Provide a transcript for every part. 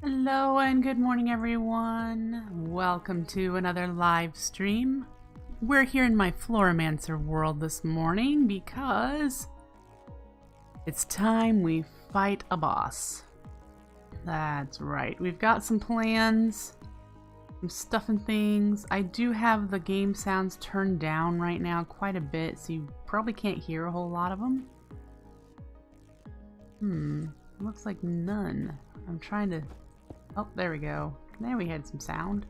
Hello and good morning everyone. Welcome to another live stream. We're here in my Floramancer world this morning because it's time we fight a boss. That's right. We've got some plans, some stuff and things. I do have the game sounds turned down right now quite a bit, so you probably can't hear a whole lot of them. Looks like none. I'm trying to... Oh, there we go. There we had some sound.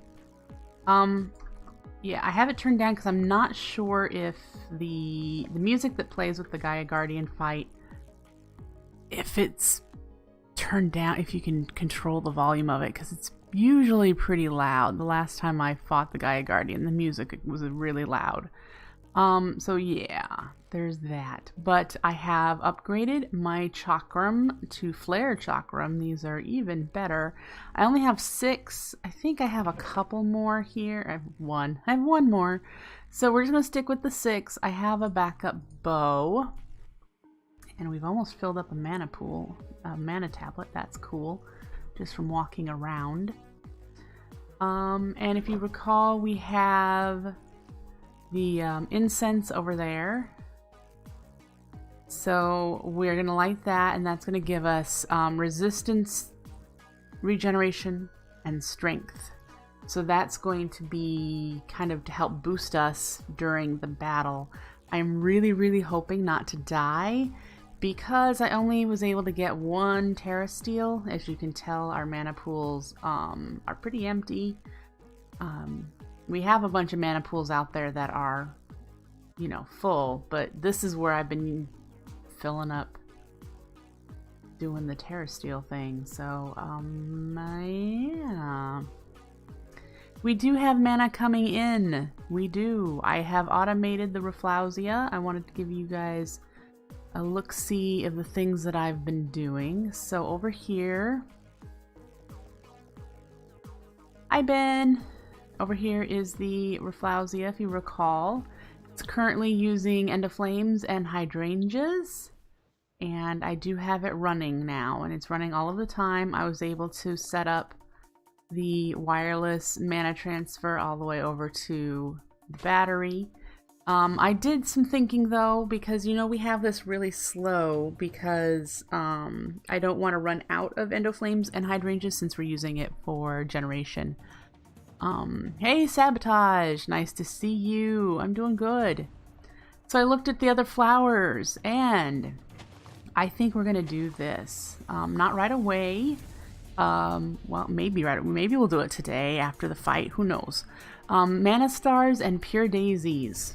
Yeah, I have it turned down because I'm not sure if the music that plays with the Gaia Guardian fight, if it's turned down, if you can control the volume of it, because it's usually pretty loud. The last time I fought the Gaia Guardian, the music was really loud. So yeah, there's that. But I have upgraded my chakram to flare chakram. These are even better. I only have 6. I think I have a couple more here. I have one more. So we're just gonna stick with the 6. I have a backup bow. And we've almost filled up a mana pool, a mana tablet. That's cool, just from walking around. And if you recall, we have the incense over there. So we're gonna light that, and that's gonna give us resistance, regeneration, and strength. So that's going to be kind of to help boost us during the battle. I'm really hoping not to die, because I only was able to get 1 Terra Steel. As you can tell, our mana pools are pretty empty. We have a bunch of mana pools out there that are, you know, full, but this is where I've been filling up doing the Terra Steel thing. So, yeah. We do have mana coming in. We do. I have automated the Rafflesia. I wanted to give you guys a look-see of the things that I've been doing. So over here, hi Ben. Over here is the Rafflesia, if you recall. It's currently using End of Flames and Hydrangeas, and I do have it running now, and it's running all of the time. I was able to set up the wireless mana transfer all the way over to the battery. I did some thinking though, because you know we have this really slow, because I don't want to run out of End of Flames and Hydrangeas since we're using it for generation. Hey Sabotage, nice to see you. I'm doing good. So I looked at the other flowers, and I think we're gonna do this. Not right away. Well, maybe we'll do it today after the fight. Who knows? Mana Stars and Pure Daisies.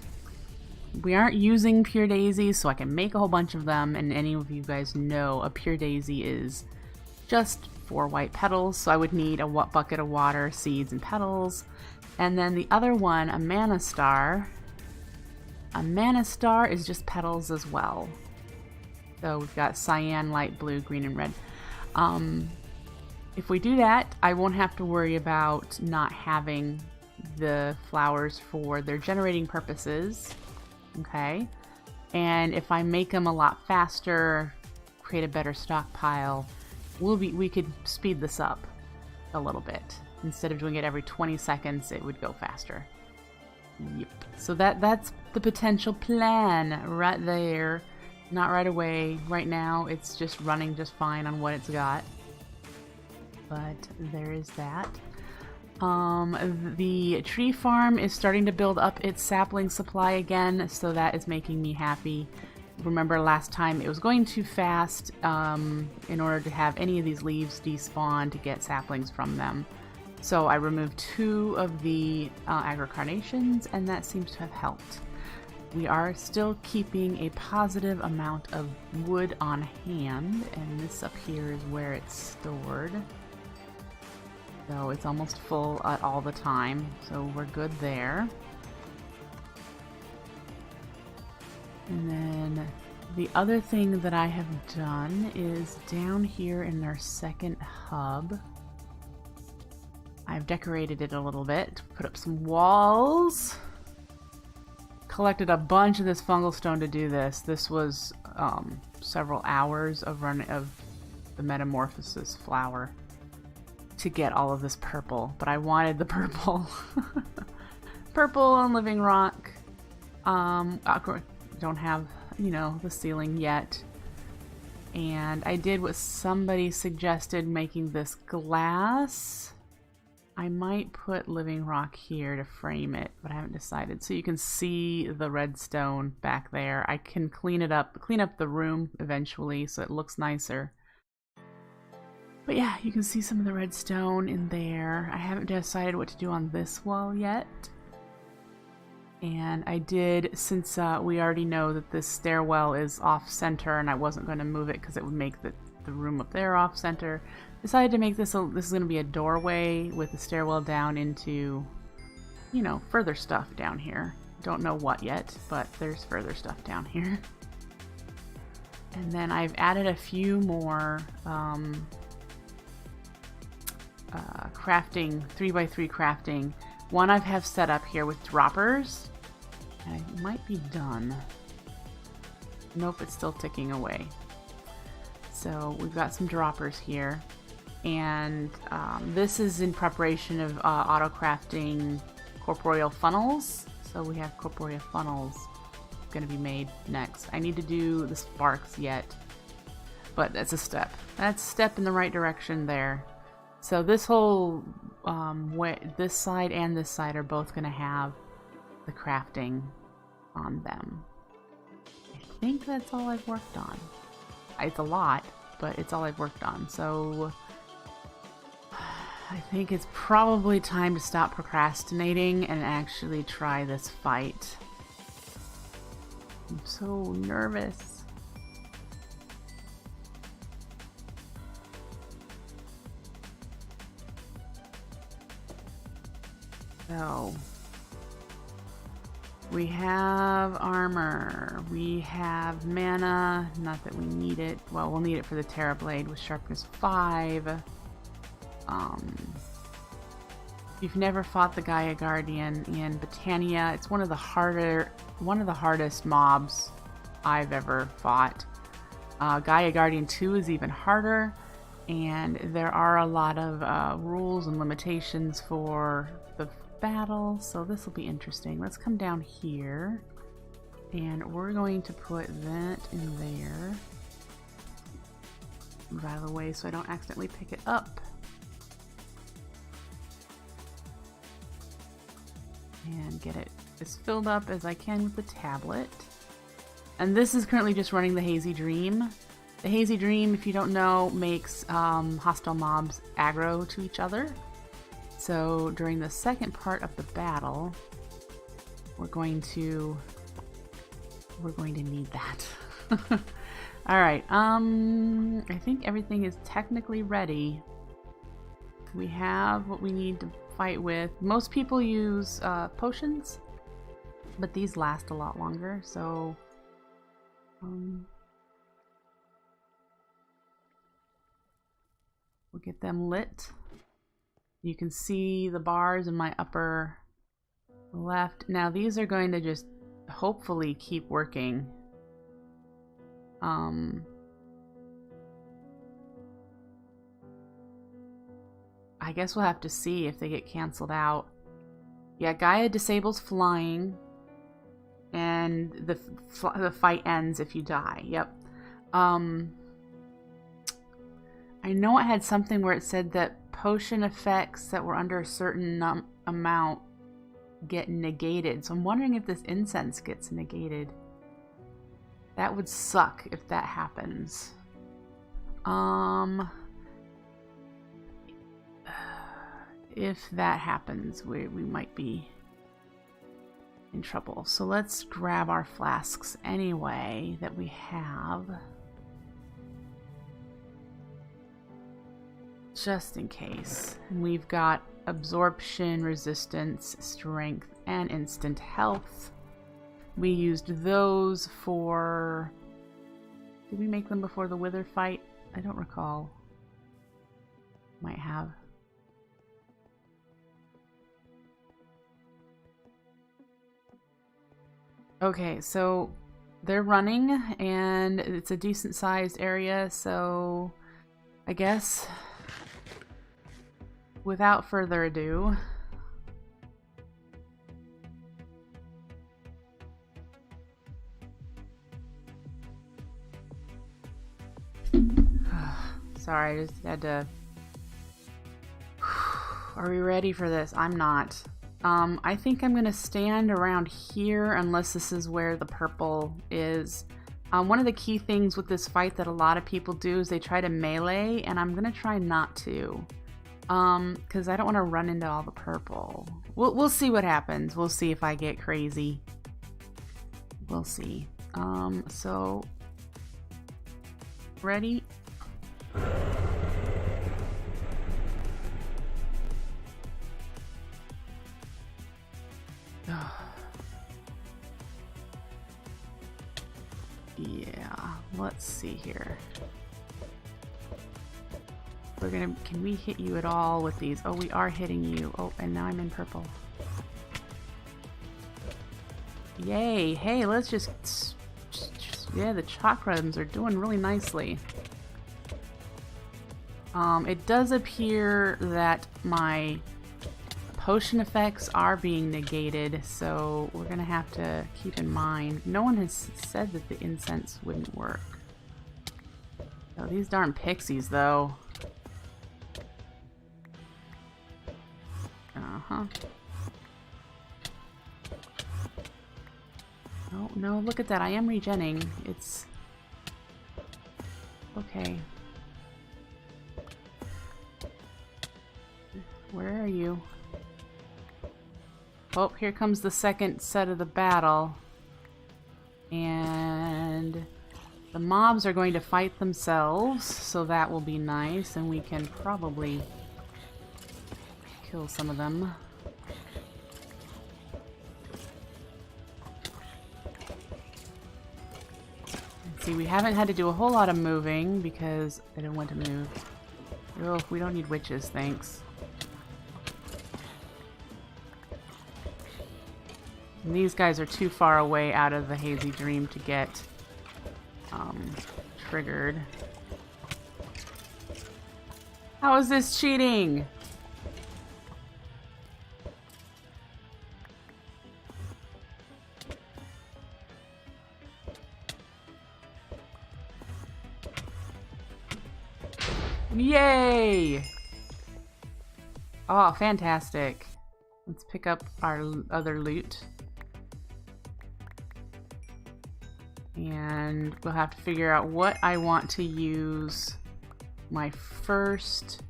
We aren't using Pure Daisies, so I can make a whole bunch of them. And any of you guys know a Pure Daisy is just 4 white petals, so I would need a bucket of water, seeds, and petals. And then the other one, a Mana Star. A Mana Star is just petals as well. So we've got cyan, light blue, green, and red. If we do that, I won't have to worry about not having the flowers for their generating purposes. Okay? And if I make them a lot faster, create a better stockpile, we could speed this up a little bit. Instead of doing it every 20 seconds, it would go faster. Yep. So that's the potential plan right there. Not right away. Right now, it's just running just fine on what it's got. But there is that. The tree farm is starting to build up its sapling supply again, so that is making me happy. Remember last time it was going too fast in order to have any of these leaves despawn to get saplings from them. So I removed 2 of the agrocarnations, and that seems to have helped. We are still keeping a positive amount of wood on hand, and this up here is where it's stored. So it's almost full all the time, so we're good there. And then the other thing that I have done is down here in our second hub, I've decorated it a little bit, put up some walls, collected a bunch of this fungal stone to do this. This was several hours of the metamorphosis flower. to get all of this purple, but I wanted the purple. Purple on living rock. Of course, don't have, you know, the ceiling yet. And I did what somebody suggested, making this glass. I might put living rock here to frame it, but I haven't decided. So you can see the redstone back there. I can clean it up, clean up the room eventually so it looks nicer. But yeah, you can see some of the redstone in there. I haven't decided what to do on this wall yet. And I did, since we already know that this stairwell is off-center and I wasn't going to move it because it would make the room up there off-center, decided to make this this is going to be a doorway with a stairwell down into, you know, further stuff down here. Don't know what yet, but there's further stuff down here. And then I've added a few more crafting, 3x3 crafting. One I have set up here with droppers. I might be done. Nope, it's still ticking away. So we've got some droppers here. And this is in preparation of auto crafting corporeal funnels. So we have corporeal funnels going to be made next. I need to do the sparks yet, but that's a step. That's a step in the right direction there. So this whole this side and this side are both going to have the crafting on them. I think that's all I've worked on. It's a lot, but it's all I've worked on. So I think it's probably time to stop procrastinating and actually try this fight. I'm so nervous. So, we have armor, we have mana, not that we need it, well, we'll need it for the Terra Blade with sharpness 5. If you've never fought the Gaia Guardian in Botania, it's one of the hardest mobs I've ever fought. Gaia Guardian 2 is even harder, and there are a lot of rules and limitations for the battle, so this will be interesting. Let's come down here, and we're going to put that in there. Move out of the way so I don't accidentally pick it up. And get it as filled up as I can with the tablet. And this is currently just running the Hazy Dream. The Hazy Dream, if you don't know, makes hostile mobs aggro to each other. So during the second part of the battle, we're going to need that. All right. I think everything is technically ready. We have what we need to fight with. Most people use potions, but these last a lot longer. So we'll get them lit. You can see the bars in my upper left. Now these are going to just hopefully keep working. I guess we'll have to see if they get canceled out. Yeah, Gaia disables flying, and the fight ends if you die. Yep. I know I had something where it said that potion effects that were under a certain amount get negated. So I'm wondering if this incense gets negated. That would suck if that happens. If that happens, we might be in trouble. So let's grab our flasks anyway that we have. Just in case. And we've got absorption, resistance, strength, and instant health. We used those for... Did we make them before the wither fight? I don't recall. Might have. Okay, so they're running, and it's a decent sized area, so I guess without further ado, sorry, I just had to. Are we ready for this? I'm not. I think I'm gonna stand around here unless this is where the purple is. One of the key things with this fight that a lot of people do is they try to melee, and I'm gonna try not to. Because I don't want to run into all the purple. We'll see what happens. We'll see if I get crazy. We'll see. So ready? Yeah, let's see here. We're gonna, can we hit you at all with these? Oh, we are hitting you. Oh, and now I'm in purple. Yay, hey, let's just yeah, the chakrams are doing really nicely. It does appear that my potion effects are being negated, so we're gonna have to keep in mind. No one has said that the incense wouldn't work. Oh, these darn pixies, though. Uh-huh. Oh, no, look at that. I am regenning. It's okay. Where are you? Oh, here comes the second set of the battle. And the mobs are going to fight themselves, so that will be nice, and we can probably kill some of them. Let's see, we haven't had to do a whole lot of moving because I didn't want to move. Oh, we don't need witches, thanks. And these guys are too far away out of the hazy dream to get triggered. How is this cheating? Yay! Oh, fantastic. Let's pick up our other loot. And we'll have to figure out what I want to use my first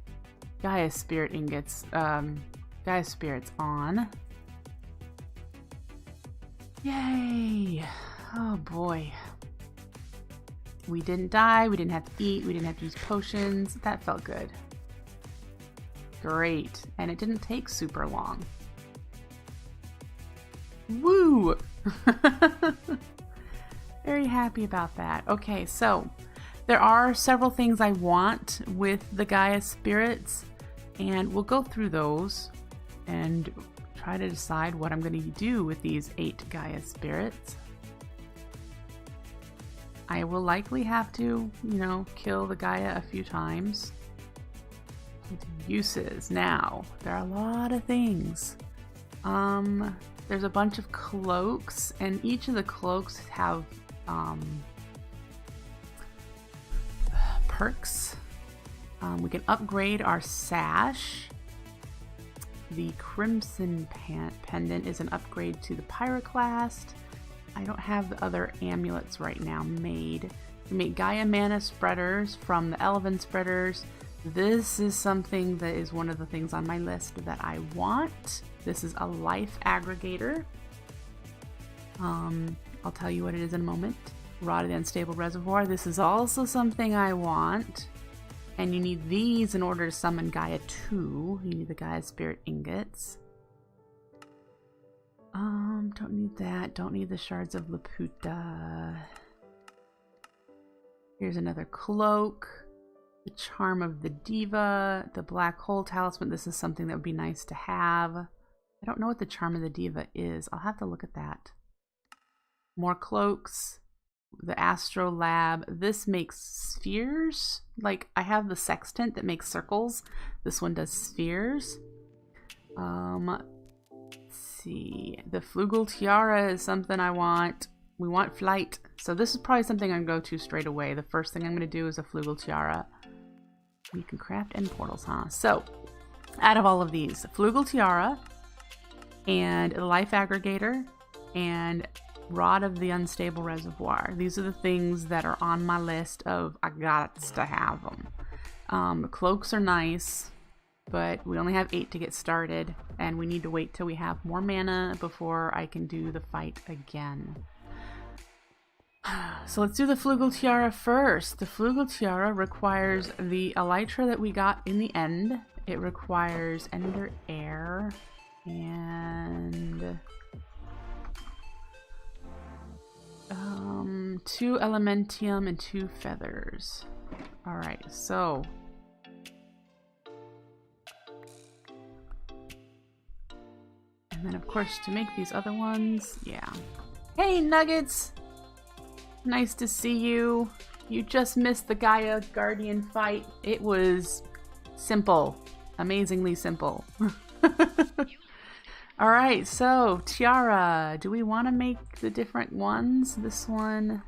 Gaia Spirit ingots, Gaia Spirits on. Yay! Oh boy. We didn't die, we didn't have to eat, we didn't have to use potions. That felt good. Great. And it didn't take super long. Woo! Very happy about that. Okay, so there are several things I want with the Gaia Spirits, and we'll go through those and try to decide what I'm going to do with these 8 Gaia Spirits. I will likely have to, you know, kill the Gaia a few times. Uses. Now, there are a lot of things. There's a bunch of cloaks, and each of the cloaks have perks. We can upgrade our sash. The Crimson Pendant is an upgrade to the Pyroclast. I don't have the other amulets right now made. We make Gaia Mana Spreaders from the Elven Spreaders. This is something that is one of the things on my list that I want. This is a life aggregator. I'll tell you what it is in a moment. Rotted Unstable Reservoir. This is also something I want. And you need these in order to summon Gaia 2. You need the Gaia Spirit Ingots. Don't need that. Don't need the Shards of Laputa. Here's another cloak. The Charm of the Diva. The Black Hole Talisman. This is something that would be nice to have. I don't know what the Charm of the Diva is. I'll have to look at that. More cloaks. the Astro Lab. This makes spheres. Like, I have the sextant that makes circles. This one does spheres. Let's see. The Flugel Tiara is something I want. We want flight. So this is probably something I'm going to go to straight away. The first thing I'm going to do is a Flugel Tiara. You can craft end portals, huh? So, out of all of these, Flugel Tiara and the Life Aggregator and Rod of the Unstable Reservoir. These are the things that are on my list of I got to have them. The cloaks are nice, but we only have 8 to get started, and we need to wait till we have more mana before I can do the fight again. So let's do the Flugel Tiara first. The Flugel Tiara requires the elytra that we got in the end. It requires Ender Air and 2 Elementium and 2 feathers. Alright, so and then of course to make these other ones, yeah. Hey Nuggets! Nice to see you. You just missed the Gaia Guardian fight. It was simple. Amazingly simple. Alright, so Tiara. Do we want to make the different ones? This one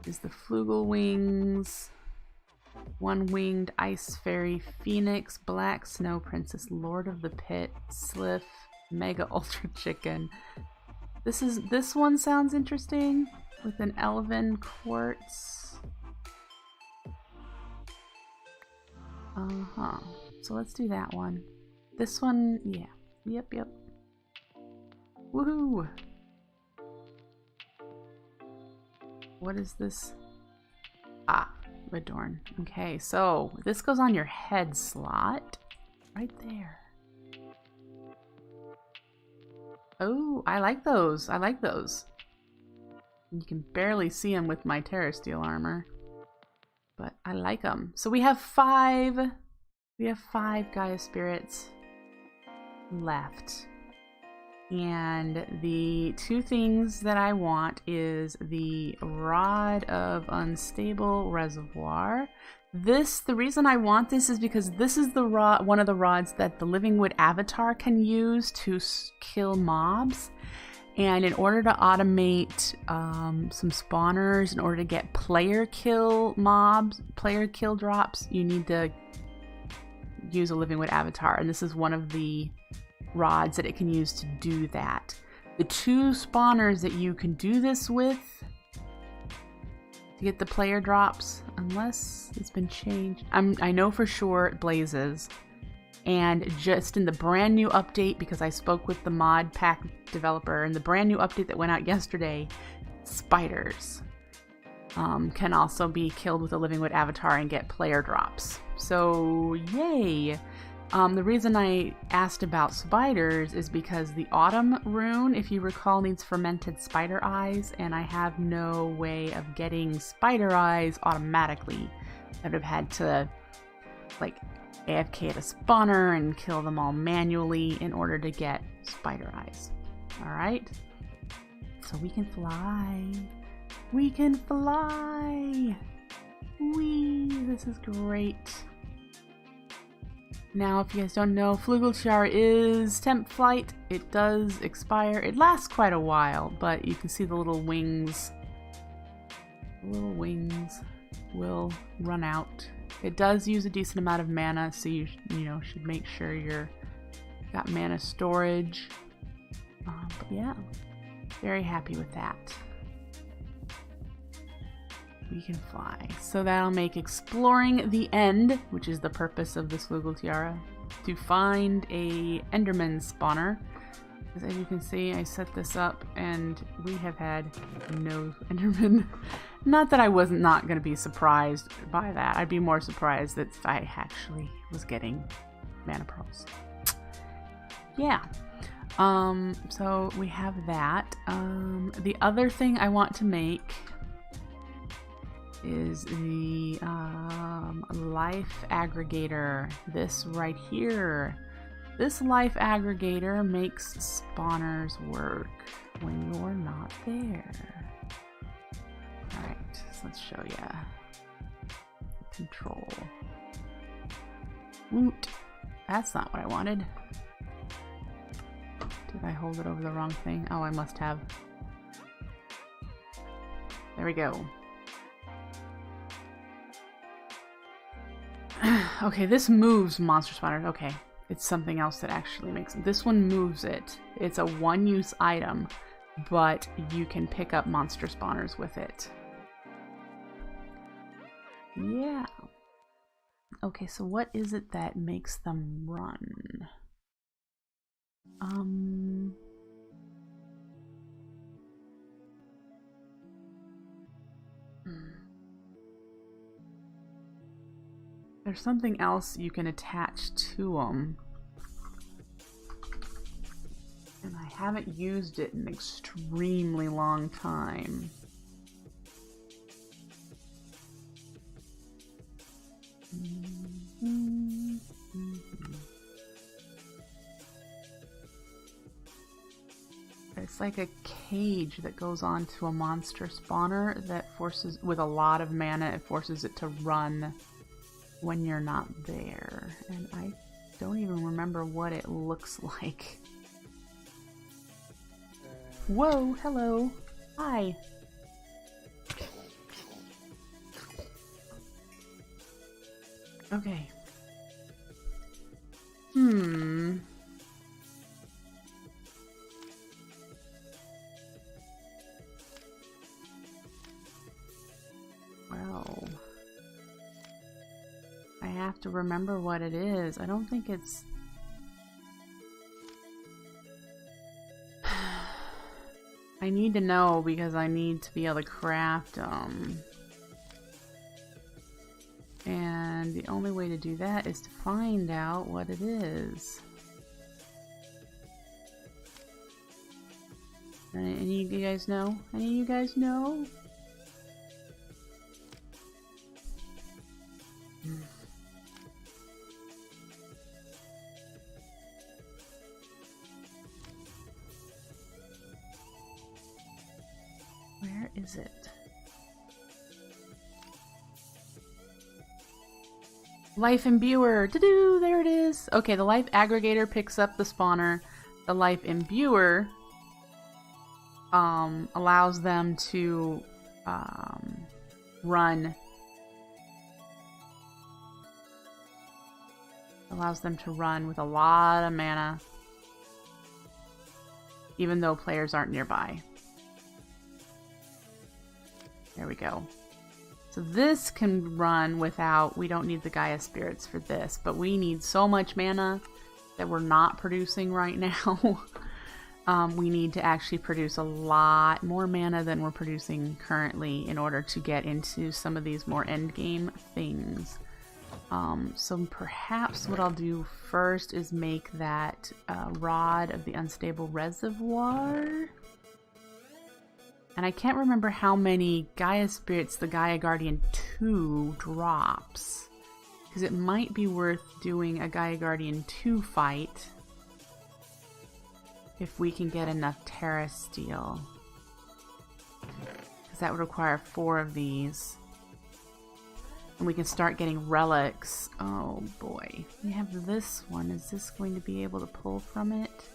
is the Flugel Wings. One-winged Ice Fairy Phoenix, Black Snow Princess, Lord of the Pit, Sliff, Mega Ultra Chicken. This one sounds interesting. With an Elven Quartz. So let's do that one. This one, yeah. Yep. Woohoo! What is this? Ah, Adorn. Okay, so this goes on your head slot. Right there. Oh, I like those. I like those. You can barely see them with my Terra Steel armor, but I like them. So we have 5. We have 5 Gaia spirits left, and the 2 things that I want is the Rod of Unstable Reservoir. The reason I want this is because this is the one of the rods that the Livingwood avatar can use to kill mobs. And in order to automate some spawners, in order to get player kill mobs, player kill drops, you need to use a Livingwood avatar. And this is one of the rods that it can use to do that. The 2 spawners that you can do this with to get the player drops, unless it's been changed. I know for sure it blazes. And just in the brand new update, because I spoke with the mod pack developer, and the brand new update that went out yesterday, spiders can also be killed with a Livingwood avatar and get player drops. So yay! The reason I asked about spiders is because the Autumn rune, if you recall, needs fermented spider eyes, and I have no way of getting spider eyes automatically. I would have had to like AFK at a spawner and kill them all manually in order to get spider eyes. Alright? So we can fly. We can fly! Whee! This is great. Now, if you guys don't know, Flugel Tiara is temp flight. It does expire. It lasts quite a while, but you can see the little wings. The little wings will run out. It does use a decent amount of mana, so you should make sure you're got mana storage. But yeah, very happy with that. We can fly. So that'll make exploring the end, which is the purpose of this Flugel Tiara, to find a Enderman spawner. Because as you can see, I set this up and we have had no Enderman. Not that I was not going to be surprised by that. I'd be more surprised that I actually was getting mana pearls. Yeah. So we have that. The other thing I want to make is the life aggregator. This right here. This life aggregator makes spawners work when you're not there. let's show ya. Control. Woot. That's not what I wanted. Did I hold it over the wrong thing? Oh, I must have. There we go. Okay, this moves monster spawners. Okay, it's something else that actually makes it. This one moves it. It's a one-use item, but you can pick up monster spawners with it. Yeah. Okay, so what is it that makes them run? There's something else you can attach to them. And I haven't used it in an extremely long time. It's like a cage that goes onto a monster spawner that forces, with a lot of mana, it forces it to run when you're not there. And I don't even remember what it looks like. Whoa, hello. Hi. Okay. Well, I have to remember what it is. I don't think it's... I need to know because I need to be able to craft them. And the only way to do that is to find out what it is. Any of you guys know? Any of you guys know? Where is it? Life Imbuer! Doo-doo! There it is! Okay, the Life Aggregator picks up the spawner. The Life Imbuer allows them to run. Allows them to run with a lot of mana, even though players aren't nearby. There we go. So this can run without, we don't need the Gaia spirits for this, but we need so much mana that we're not producing right now. We need to actually produce a lot more mana than we're producing currently in order to get into some of these more endgame things. So perhaps what I'll do first is make that Rod of the Unstable Reservoir. And I can't remember how many Gaia Spirits the Gaia Guardian 2 drops. Because it might be worth doing a Gaia Guardian 2 fight if we can get enough Terra Steel. Because that would require 4 of these. And we can start getting relics. Oh boy. We have this one. Is this going to be able to pull from it?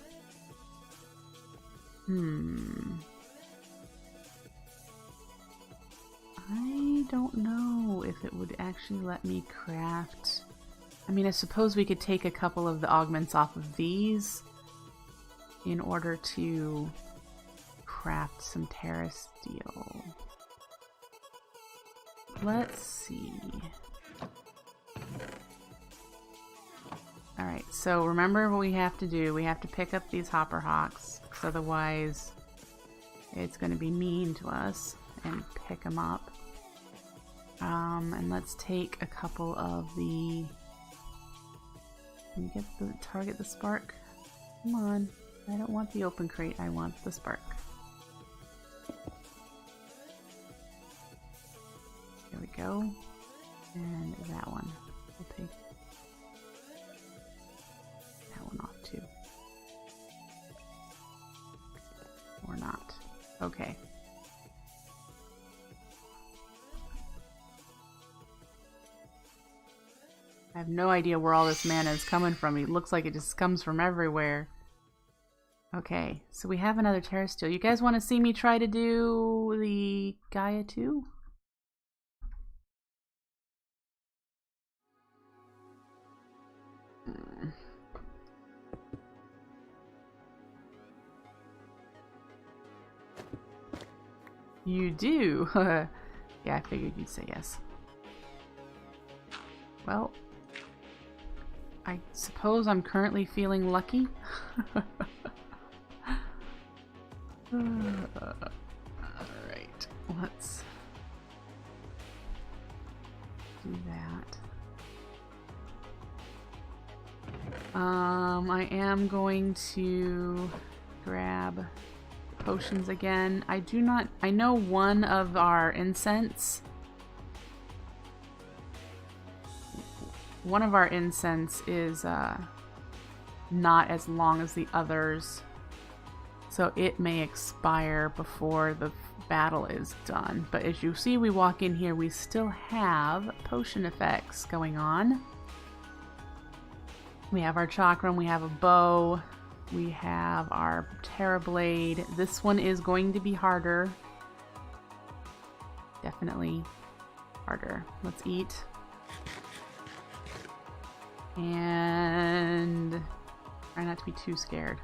I don't know if it would actually let me craft... I mean, I suppose we could take a couple of the augments off of these in order to craft some Terra Steel. Let's see. Alright, so remember what we have to do. We have to pick up these Hopper Hawks, because otherwise it's going to be mean to us, and pick them up. And let's take a couple of the... Can you get the target the spark? Come on. I don't want the open crate, I want the spark. There we go. And that one. We'll take that one off too. Or not. Okay. have no idea where all this mana is coming from. It looks like it just comes from everywhere. Okay, so we have another Terra Steel. You guys want to see me try to do the Gaia too? You do? Yeah, I figured you'd say yes. Well, I suppose I'm currently feeling lucky. Alright, let's do that. I am going to grab potions again. I know one of our incense is not as long as the others, so it may expire before the battle is done. But as you see, we walk in here, we still have potion effects going on. We have our chakram, we have a bow, we have our Terra Blade. This one is going to be harder. Definitely harder. Let's eat. And try not to be too scared.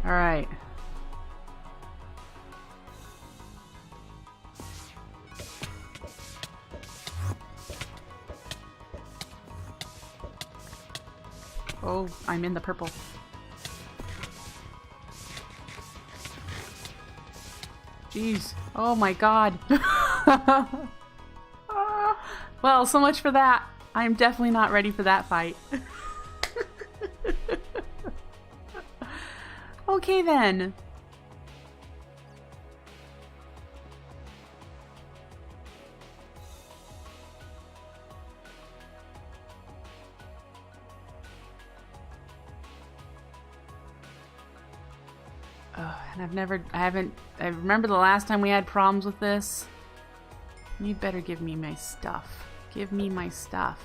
Alright. Oh, I'm in the purple. Jeez. Oh my god. Well, so much for that. I'm definitely not ready for that fight. Okay then. And I remember the last time we had problems with this. You better give me my stuff. Give me my stuff.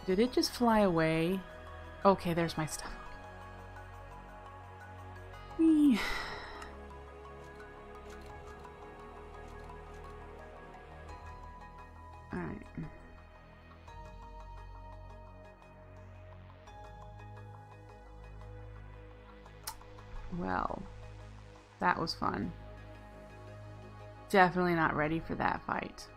Did it just fly away? Okay, there's my stuff. Whee. Alright. Well, that was fun. Definitely not ready for that fight.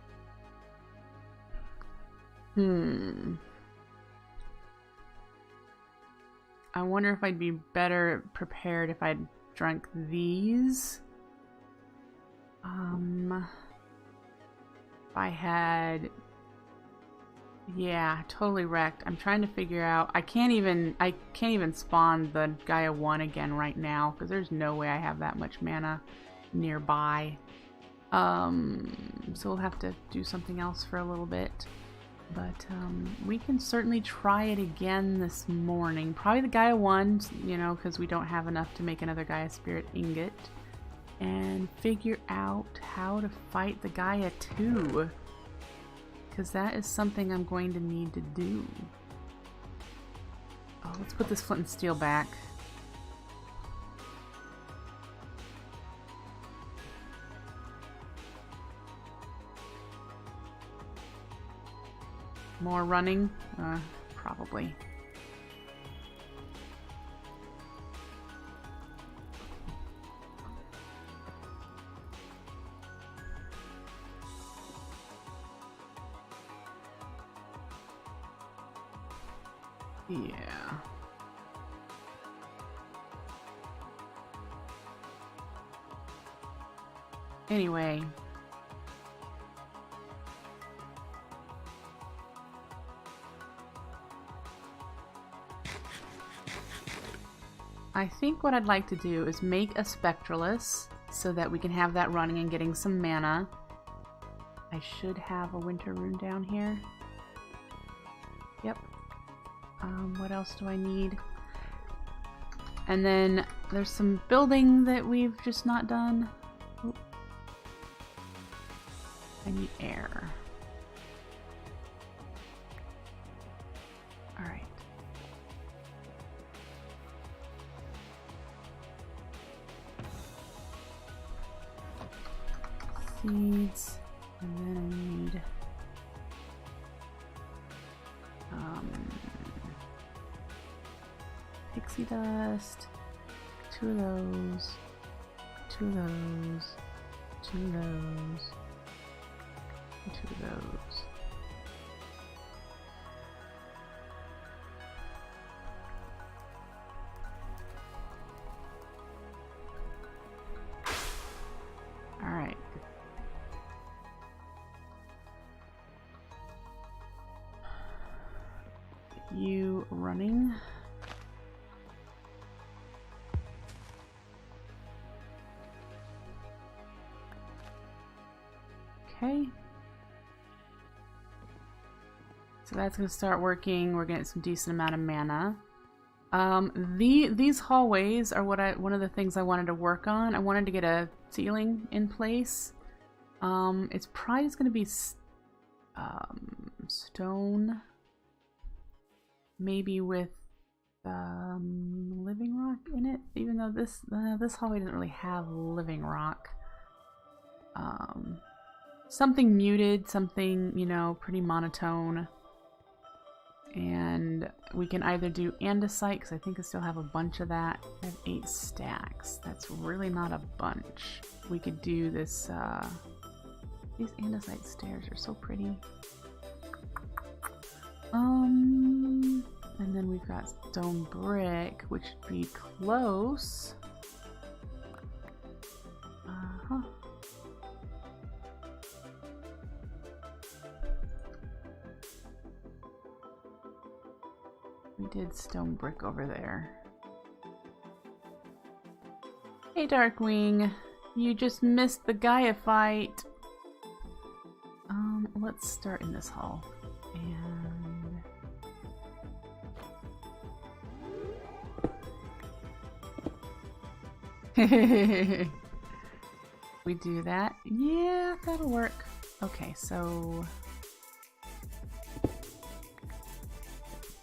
I wonder if I'd be better prepared if I'd drunk these. If I had... Yeah, totally wrecked. I'm trying to figure out... I can't even spawn the Gaia 1 again right now, because there's no way I have that much mana nearby. So we'll have to do something else for a little bit. But we can certainly try it again this morning. Probably the Gaia 1, you know, because we don't have enough to make another Gaia Spirit Ingot. And figure out how to fight the Gaia 2. Because that is something I'm going to need to do. Oh, let's put this flint and steel back. More running? Probably. Yeah. Anyway. I think what I'd like to do is make a Spectralus so that we can have that running and getting some mana. I should have a Winter Rune down here. Yep. What else do I need? And then there's some building that we've just not done. Oop. I need air. Alright. Seeds. And then I need pixie dust, 2 of those, 2 of those, 2 of those, and 2 of those. All right. You running? Okay. So that's going to start working. We're getting some decent amount of mana. These hallways are one of the things I wanted to work on. I wanted to get a ceiling in place. It's probably just going to be stone, maybe with living rock in it. Even though this hallway doesn't really have living rock. Something muted, something, you know, pretty monotone. And we can either do andesite, because I think I still have a bunch of that. I have 8 stacks. That's really not a bunch. We could do this, these andesite stairs are so pretty. And then we've got stone brick, which would be close. Uh-huh. We did stone brick over there. Hey Darkwing, you just missed the Gaia fight. Let's start in this hall. And we do that. Yeah, that'll work. Okay, so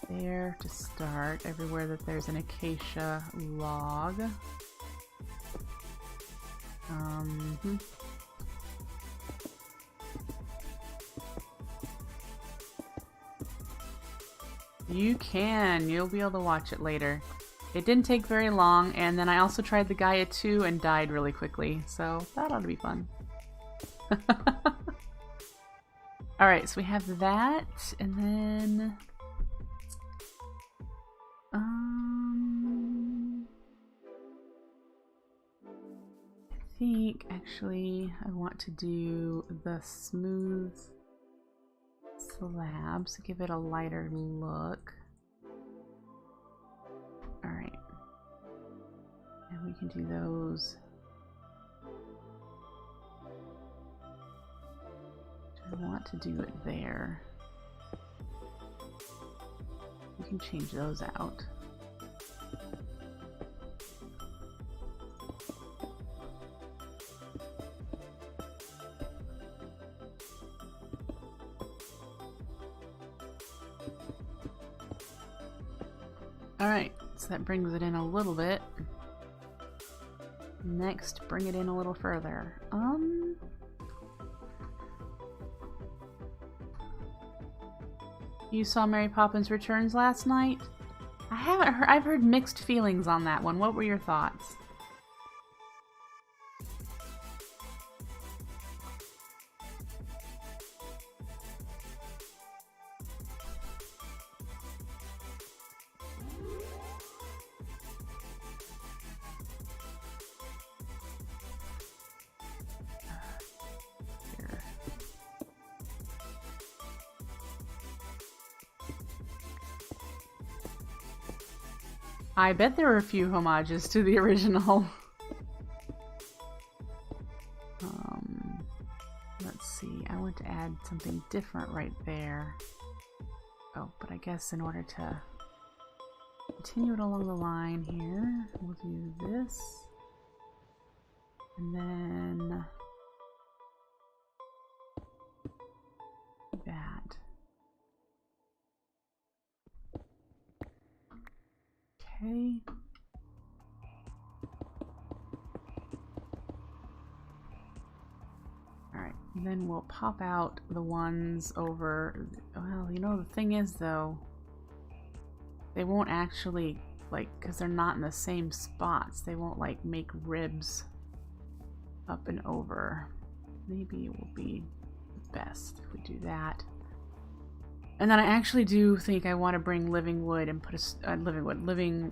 there to start, everywhere that there's an acacia log. You can. You'll be able to watch it later. It didn't take very long, and then I also tried the Gaia 2 and died really quickly, so that ought to be fun. Alright, so we have that, and then I think actually I want to do the smooth slabs, give it a lighter look. Alright. And we can do those. I want to do it there. We can change those out. Alright, so that brings it in a little bit. Next, bring it in a little further. You saw Mary Poppins Returns last night? I haven't heard. I've heard mixed feelings on that one. What were your thoughts? I bet there were a few homages to the original. Let's see. I want to add something different right there. Oh, but I guess in order to continue it along the line here. We'll do this. And then that. Okay. Alright, and then we'll pop out the ones over. Well, you know, the thing is though, they won't actually, like, because they're not in the same spots, they won't like make ribs up and over. Maybe it will be best if we do that. And then I actually do think I want to bring living wood and put a living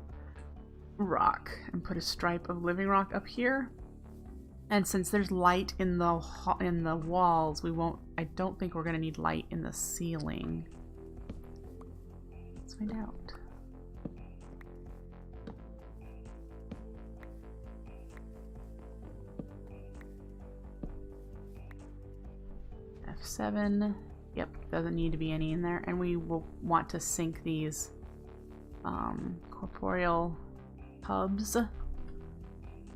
rock and put a stripe of living rock up here. And since there's light in the walls, I don't think we're going to need light in the ceiling. Let's find out. F7. Yep, doesn't need to be any in there. And we will want to sync these corporeal hubs.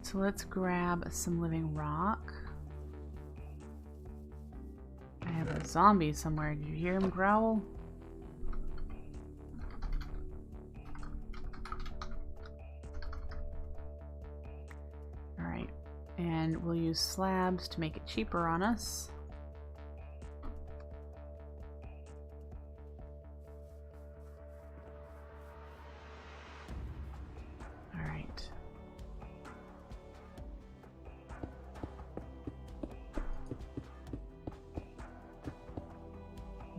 So let's grab some living rock. I have a zombie somewhere. Did you hear him growl? Alright, and we'll use slabs to make it cheaper on us.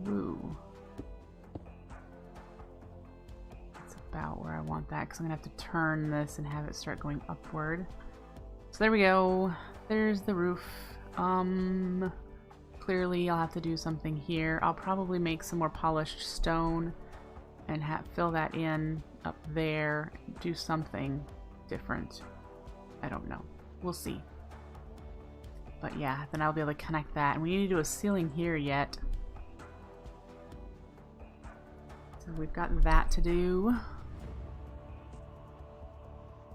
Ooh. That's about where I want that, because I'm going to have to turn this and have it start going upward. So there we go. There's the roof. Clearly I'll have to do something here. I'll probably make some more polished stone and fill that in up there. Do something different. I don't know. We'll see. But yeah, then I'll be able to connect that. And we need to do a ceiling here yet. So we've got that to do.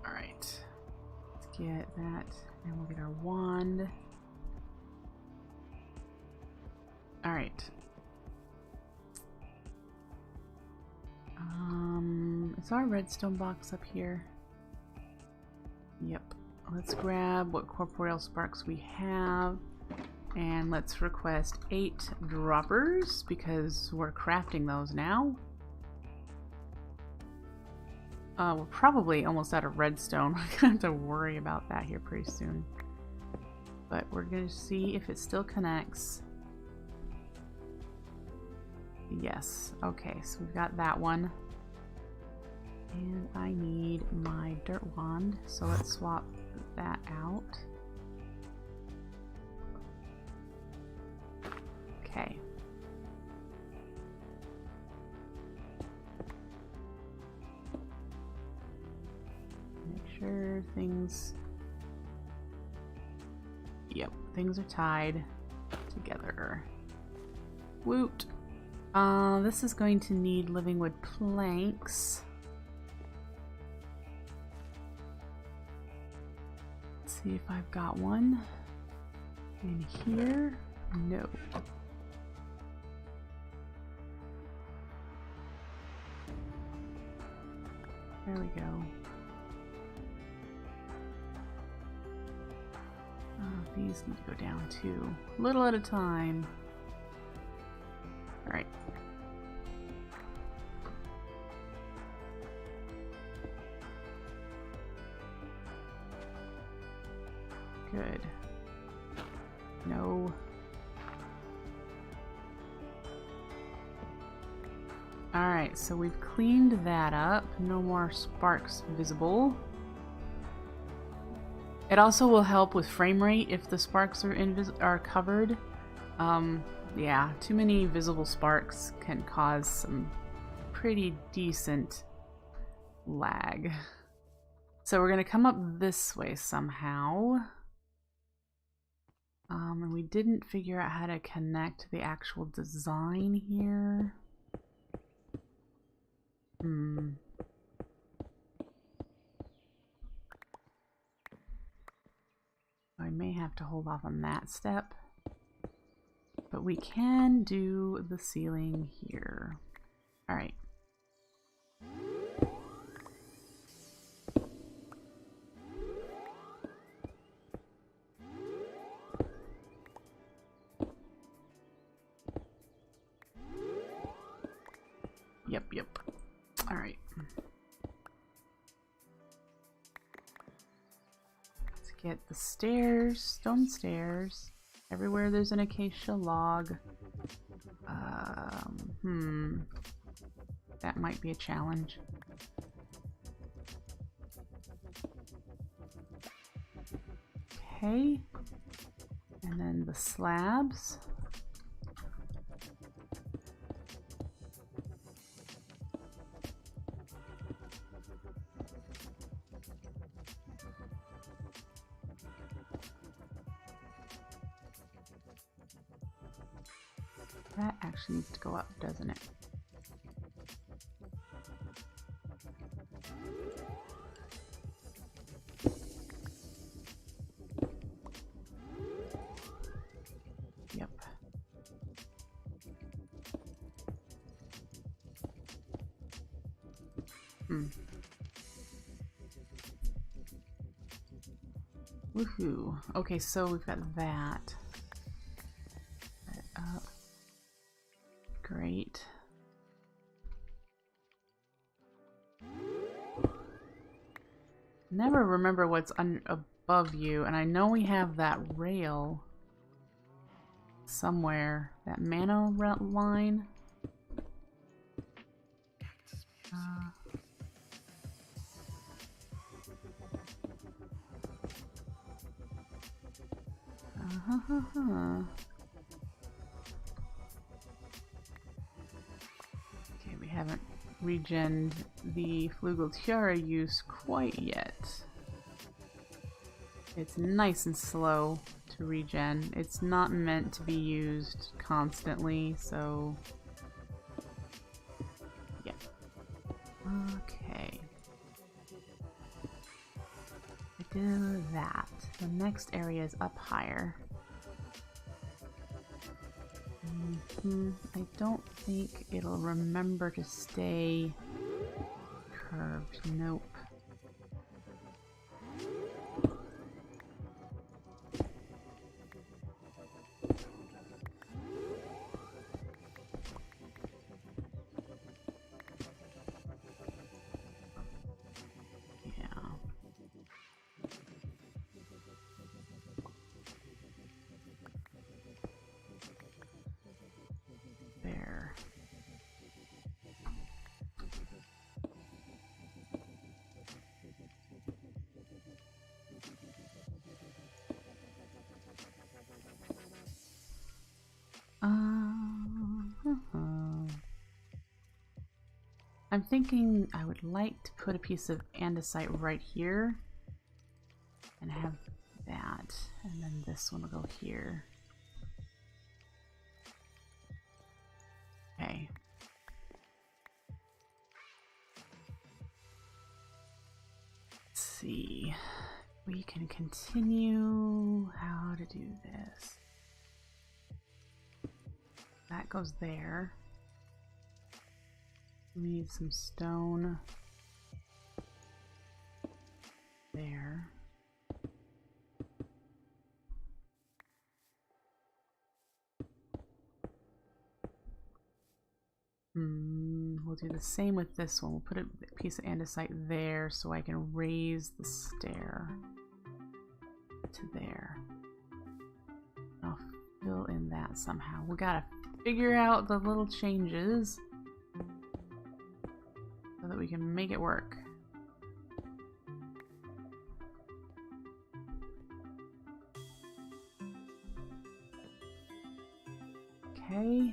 Alright. Let's get that. And we'll get our wand. Alright. Is our redstone box up here? Yep. Let's grab what corporeal sparks we have. And let's request 8 droppers because we're crafting those now. We're probably almost out of redstone. We're gonna have to worry about that here pretty soon. But we're gonna see if it still connects. Yes. Okay, so we've got that one. And I need my dirt wand, so let's swap that out. Okay. Make sure things... Yep, things are tied together. Woot! This is going to need living wood planks. Let's see if I've got one in here. No. There we go. These need to go down too. A little at a time. Alright. Good. No. Alright, so we've cleaned that up. No more sparks visible. It also will help with frame rate if the sparks are covered. Yeah, too many visible sparks can cause some pretty decent lag. So we're going to come up this way somehow. And we didn't figure out how to connect the actual design here. have to hold off on that step. But we can do the ceiling here. All right. Yep. All right. Let's get the stairs, stone stairs. Everywhere there's an acacia log. That might be a challenge. Okay. And then the slabs. That actually needs to go up, doesn't it? Yep. Woohoo. Okay, so we've got that. Up. Great. Never remember what's above you, and I know we have that rail somewhere. That mana line. Okay, we haven't regened the Flugel Tiara use quite yet. It's nice and slow to regen. It's not meant to be used constantly, so yeah. Okay. I do that. The next area is up higher. I don't think it'll remember to stay curved. Nope. I'm thinking I would like to put a piece of andesite right here and have that, and then this one will go here. Okay. Let's see. We can continue how to do this. That goes there. We need some stone there. We'll do the same with this one. We'll put a piece of andesite there so I can raise the stair to there. I'll fill in that somehow. We gotta figure out the little changes so that we can make it work. Okay.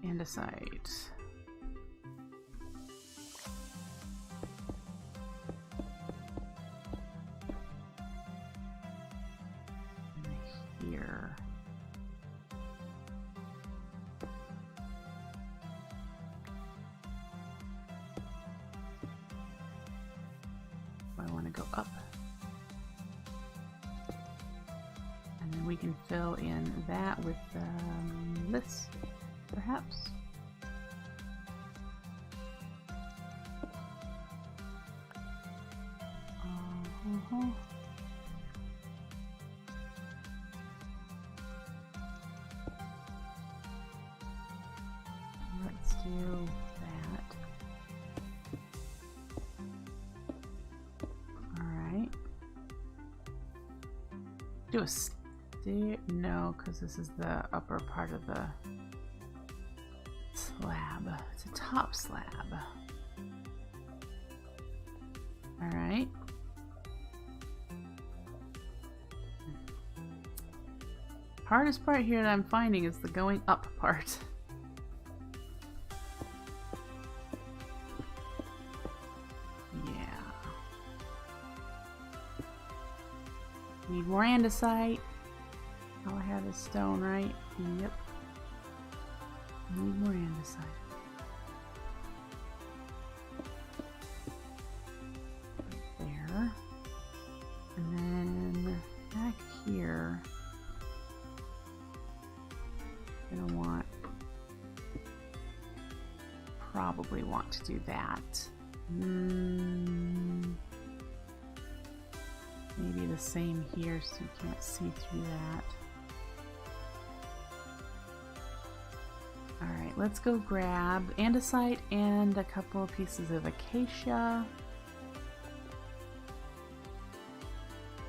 Andesite. Here. up. And then we can fill in that with this, perhaps. Let's do that. Alright. Do a stair? No, because this is the upper part of the slab. It's a top slab. Alright. Hardest part here that I'm finding is the going up part. Yeah. Need more andesite. All I have is stone, right? Yep. Need more andesite. There. And then back here. Probably want to do that. Maybe the same here so you can't see through that. Alright, let's go grab andesite and a couple of pieces of acacia.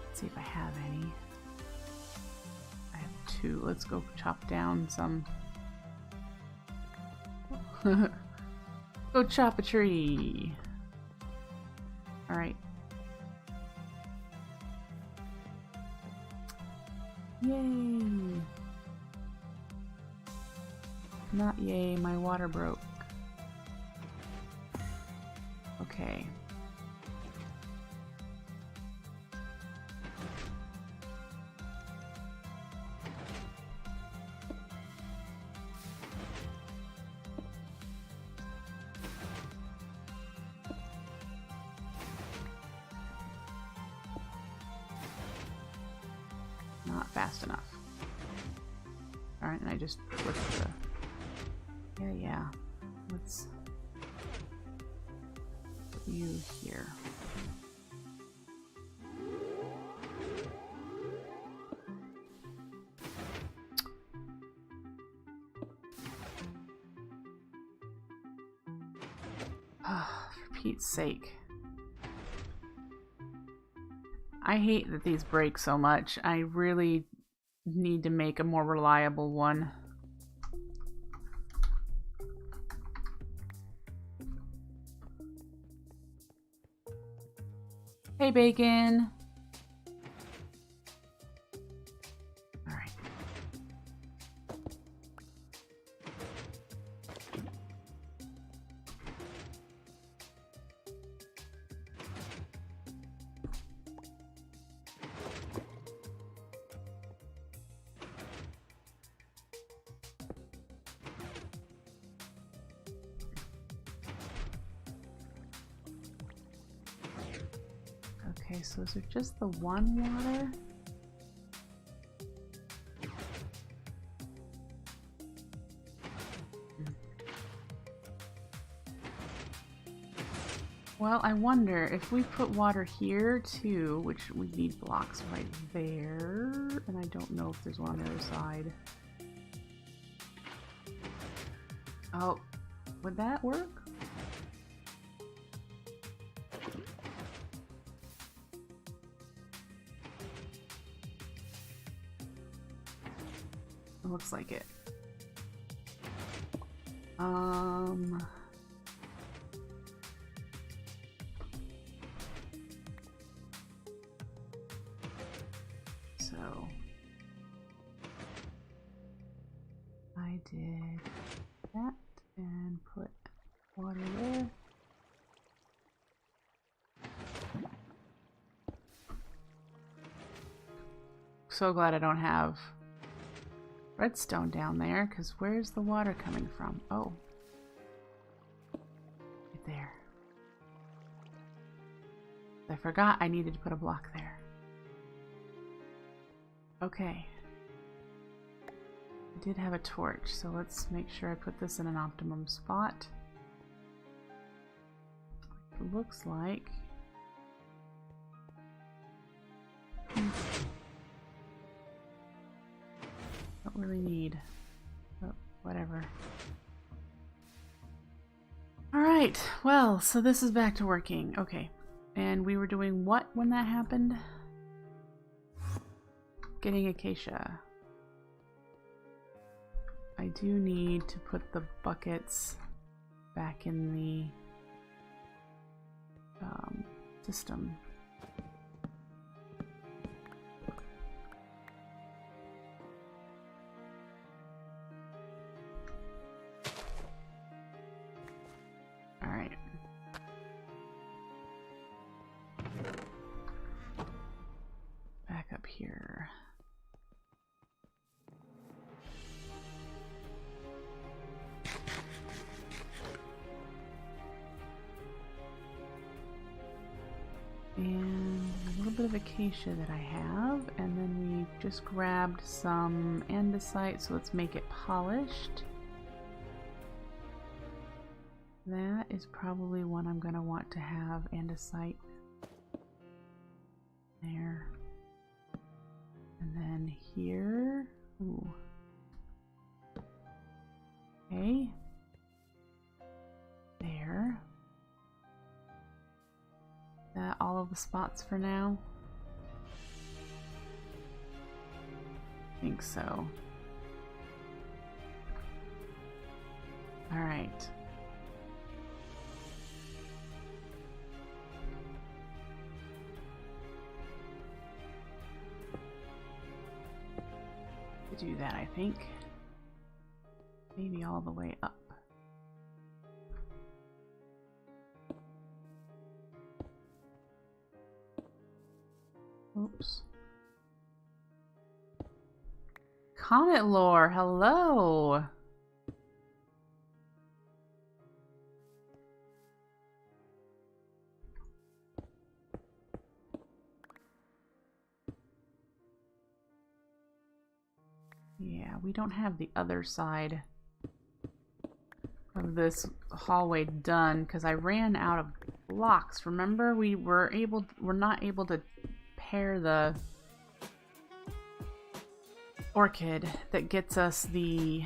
Let's see if I have any. I have 2. Let's go chop down some. Go chop a tree. All right. Yay. Not yay, my water broke. Okay. Not fast enough. Alright, and I just flipped the... Yeah. Let's put you here. For Pete's sake. I hate that these break so much. I really need to make a more reliable one. Hey, Bacon. All right. Okay, so is it just the one water? Well, I wonder if we put water here too, which we need blocks right there, and I don't know if there's one on the other side. Oh, would that work? Looks like it. So I did that and put water there. So glad I don't have redstone down there, because where's the water coming from? Oh. Right there. The I forgot I needed to put a block there. Okay. I did have a torch, so let's make sure I put this in an optimum spot. It looks like... Don't really need, but whatever. Alright, well, so this is back to working. Okay, and we were doing what when that happened? Getting acacia. I do need to put the buckets back in the system. All right. Back up here. And a little bit of acacia that I have, and then we just grabbed some andesite, so let's make it polished. That is probably one I'm going to want to have andesite there. And then here, ooh. Okay. There. That all of the spots for now? I think so. All right. Do that, I think. Maybe all the way up. Oops. Comet lore, hello. Yeah, we don't have the other side of this hallway done because I ran out of blocks. Remember, we're not able to pair the orchid that gets us the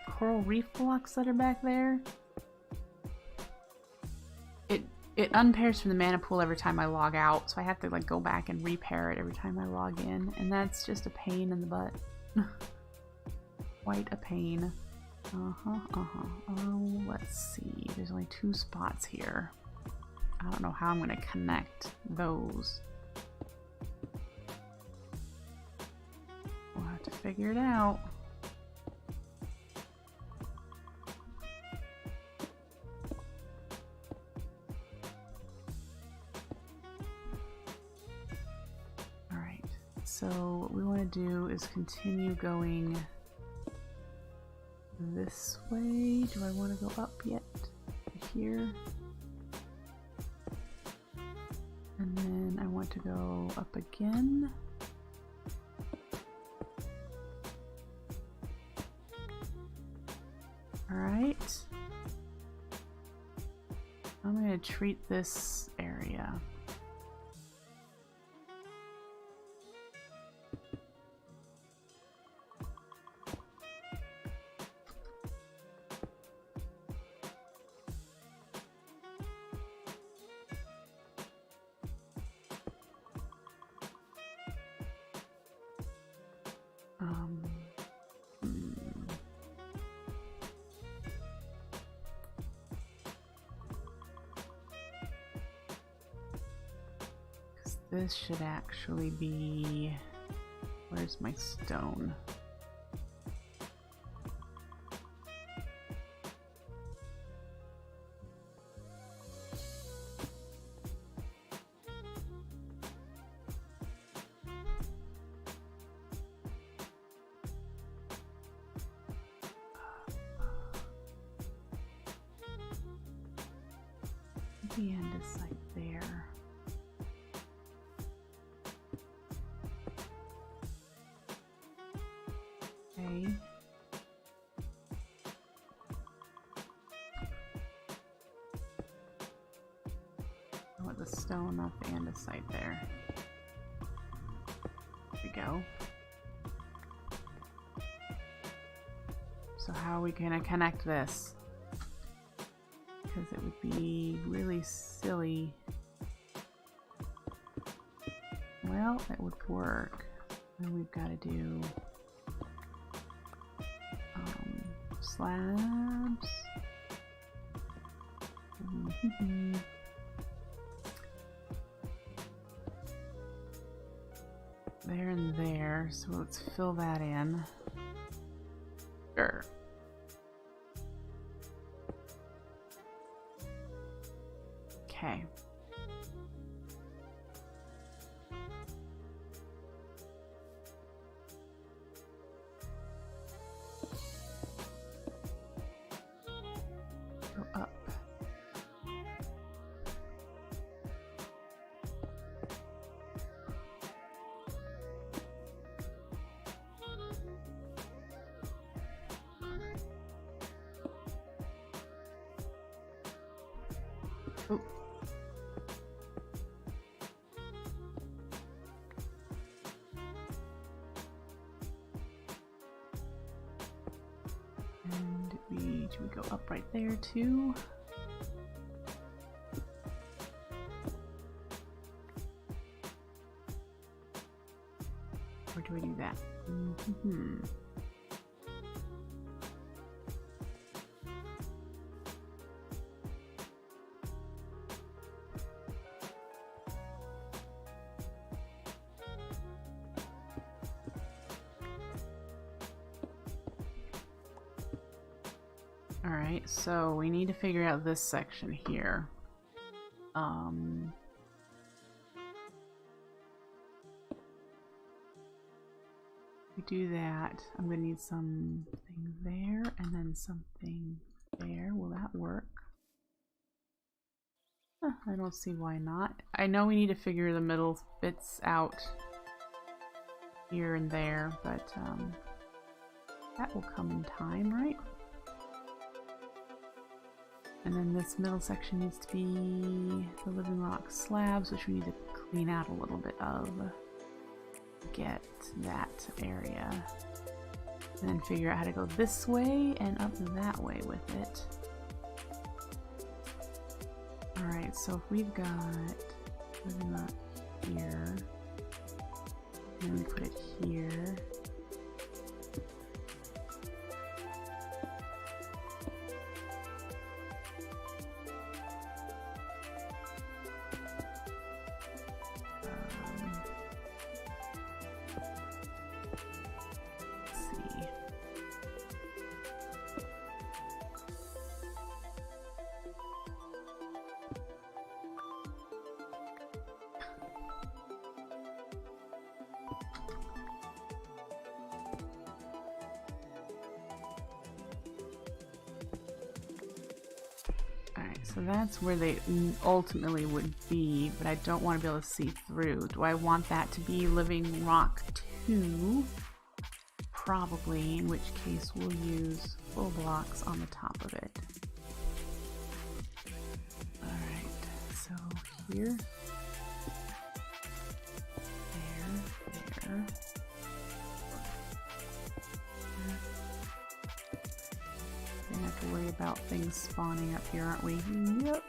coral reef blocks that are back there. It unpairs from the mana pool every time I log out, so I have to like go back and repair it every time I log in, and that's just a pain in the butt. Quite a pain. Oh, let's see. There's only 2 spots here. I don't know how I'm going to connect those. We'll have to figure it out. Alright, so what we want to do is continue going this way. Do I want to go up yet? Here. And then I want to go up again. Alright. I'm going to treat this area. This should actually be... Where's my stone? the andesite there. Okay. I want the stone off the andesite there. There we go. So how are we gonna connect this? Because it would be really silly. Well, it would work. And we've got to do slabs. There and there. So let's fill that in. Sure. Okay. Go up. Oh. And should we go up right there too? Or do we do that? Alright, so we need to figure out this section here. We do that. I'm going to need something there and then something there. Will that work? I don't see why not. I know we need to figure the middle bits out here and there, but that will come in time, right? And then this middle section needs to be the living rock slabs, which we need to clean out a little bit of. Get that area. And then figure out how to go this way and up that way with it. Alright, so if we've got living rock here, and then we put it here. So that's where they ultimately would be, but I don't want to be able to see through. Do I want that to be living rock 2? Probably, in which case we'll use full blocks on the top of it. Alright, so here, there. We don't have to worry about things spawning up here, aren't we? Yep.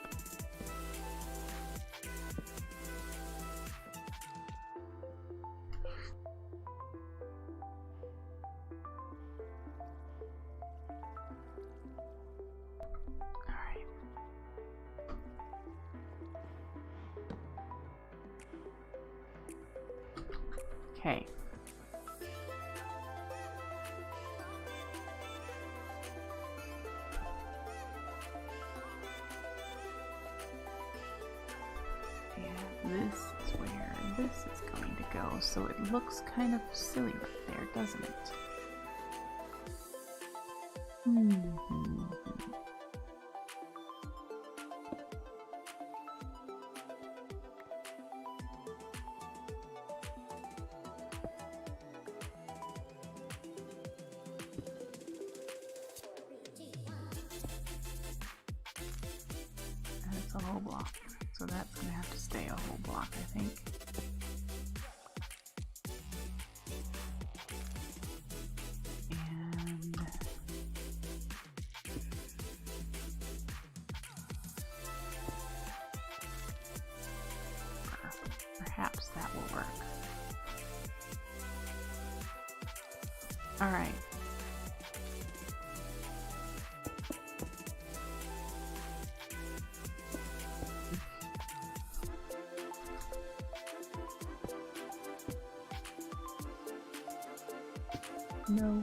Alright. Okay. This is where this is going to go, so it looks kind of silly right there, doesn't it? That's a whole block. So that's gonna have to stay a whole block, I think. And perhaps that will work. All right. No.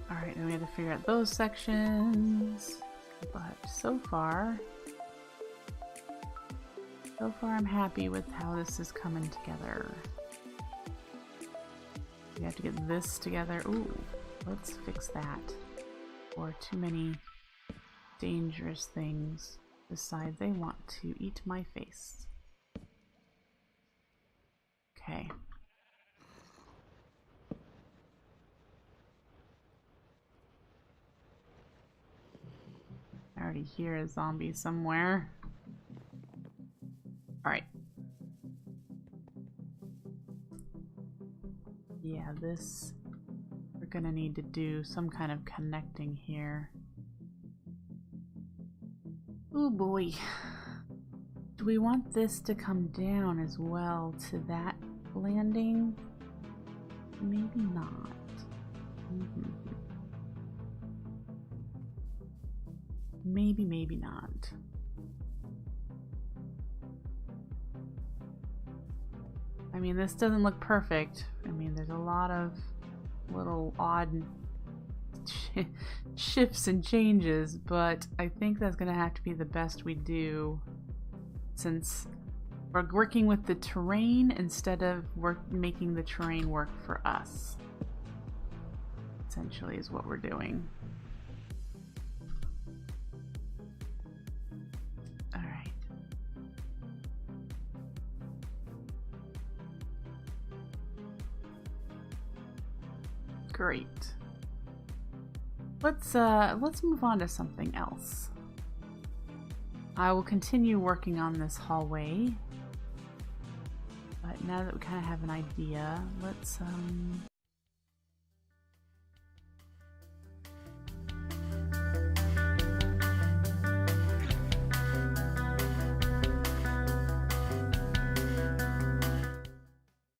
Alright, then we have to figure out those sections. But so far I'm happy with how this is coming together. We have to get this together. Ooh, let's fix that. Or too many dangerous things decide they want to eat my face. Okay. I already hear a zombie somewhere. Alright. Yeah, this... we're gonna need to do some kind of connecting here. Oh boy. Do we want this to come down as well to that landing? Maybe not. Maybe not. I mean, this doesn't look perfect. I mean, there's a lot of little odd shifts and changes, but I think that's gonna have to be the best we do since we're working with the terrain instead of making the terrain work for us. Essentially is what we're doing. Alright. Great. Let's move on to something else. I will continue working on this hallway, but now that we kind of have an idea, let's